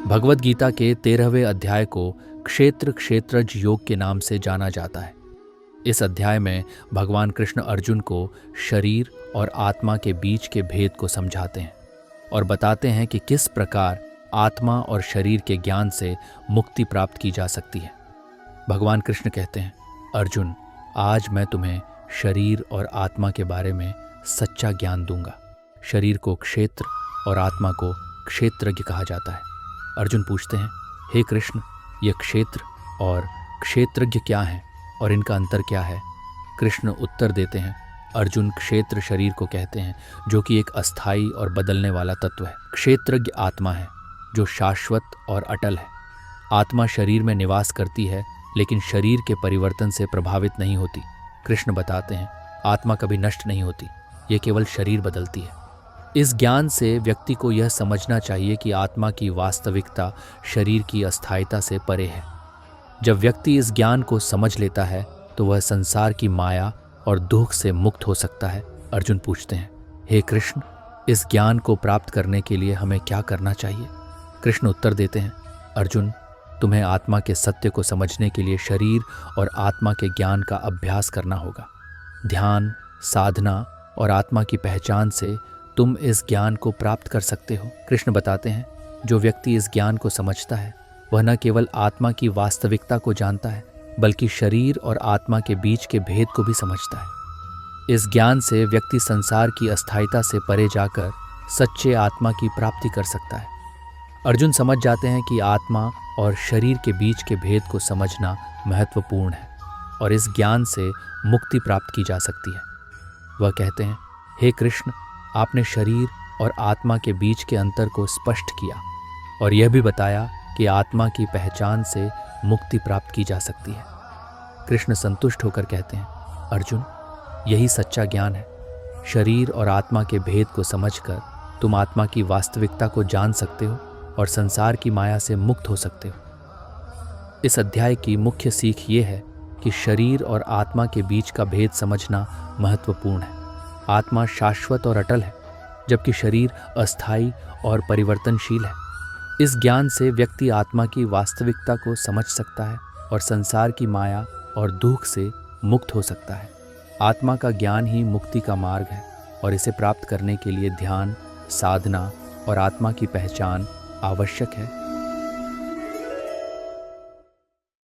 भगवद गीता के 13वें अध्याय को क्षेत्र क्षेत्रज योग के नाम से जाना जाता है। इस अध्याय में भगवान कृष्ण अर्जुन को शरीर और आत्मा के बीच के भेद को समझाते हैं और बताते हैं कि किस प्रकार आत्मा और शरीर के ज्ञान से मुक्ति प्राप्त की जा सकती है। भगवान कृष्ण कहते हैं, अर्जुन, आज मैं तुम्हें शरीर और आत्मा के बारे में सच्चा ज्ञान दूंगा। शरीर को क्षेत्र और आत्मा को क्षेत्रज्ञ कहा जाता है। अर्जुन पूछते हैं, हे कृष्ण, ये क्षेत्र और क्षेत्रज्ञ क्या हैं और इनका अंतर क्या है? कृष्ण उत्तर देते हैं, अर्जुन, क्षेत्र शरीर को कहते हैं जो कि एक अस्थाई और बदलने वाला तत्व है। क्षेत्रज्ञ आत्मा है जो शाश्वत और अटल है। आत्मा शरीर में निवास करती है लेकिन शरीर के परिवर्तन से प्रभावित नहीं होती। कृष्ण बताते हैं, आत्मा कभी नष्ट नहीं होती, ये केवल शरीर बदलती है। इस ज्ञान से व्यक्ति को यह समझना चाहिए कि आत्मा की वास्तविकता शरीर की अस्थायीता से परे है। जब व्यक्ति इस ज्ञान को समझ लेता है तो वह संसार की माया और दुख से मुक्त हो सकता है। अर्जुन पूछते हैं, हे कृष्ण, इस ज्ञान को प्राप्त करने के लिए हमें क्या करना चाहिए? कृष्ण उत्तर देते हैं, अर्जुन, तुम्हें आत्मा के सत्य को समझने के लिए शरीर और आत्मा के ज्ञान का अभ्यास करना होगा। ध्यान, साधना और आत्मा की पहचान से तुम इस ज्ञान को प्राप्त कर सकते हो। कृष्ण बताते हैं, जो व्यक्ति इस ज्ञान को समझता है वह न केवल आत्मा की वास्तविकता को जानता है बल्कि शरीर और आत्मा के बीच के भेद को भी समझता है। इस ज्ञान से व्यक्ति संसार की अस्थायीता से परे जाकर सच्चे आत्मा की प्राप्ति कर सकता है। अर्जुन समझ जाते हैं कि आत्मा और शरीर के बीच के भेद को समझना महत्वपूर्ण है और इस ज्ञान से मुक्ति प्राप्त की जा सकती है। वह कहते हैं, हे कृष्ण, आपने शरीर और आत्मा के बीच के अंतर को स्पष्ट किया और यह भी बताया कि आत्मा की पहचान से मुक्ति प्राप्त की जा सकती है। कृष्ण संतुष्ट होकर कहते हैं, अर्जुन, यही सच्चा ज्ञान है। शरीर और आत्मा के भेद को समझकर तुम आत्मा की वास्तविकता को जान सकते हो और संसार की माया से मुक्त हो सकते हो। इस अध्याय की मुख्य सीख ये है कि शरीर और आत्मा के बीच का भेद समझना महत्वपूर्ण है। आत्मा शाश्वत और अटल है जबकि शरीर अस्थायी और परिवर्तनशील है। इस ज्ञान से व्यक्ति आत्मा की वास्तविकता को समझ सकता है और संसार की माया और दुख से मुक्त हो सकता है। आत्मा का ज्ञान ही मुक्ति का मार्ग है और इसे प्राप्त करने के लिए ध्यान, साधना और आत्मा की पहचान आवश्यक है।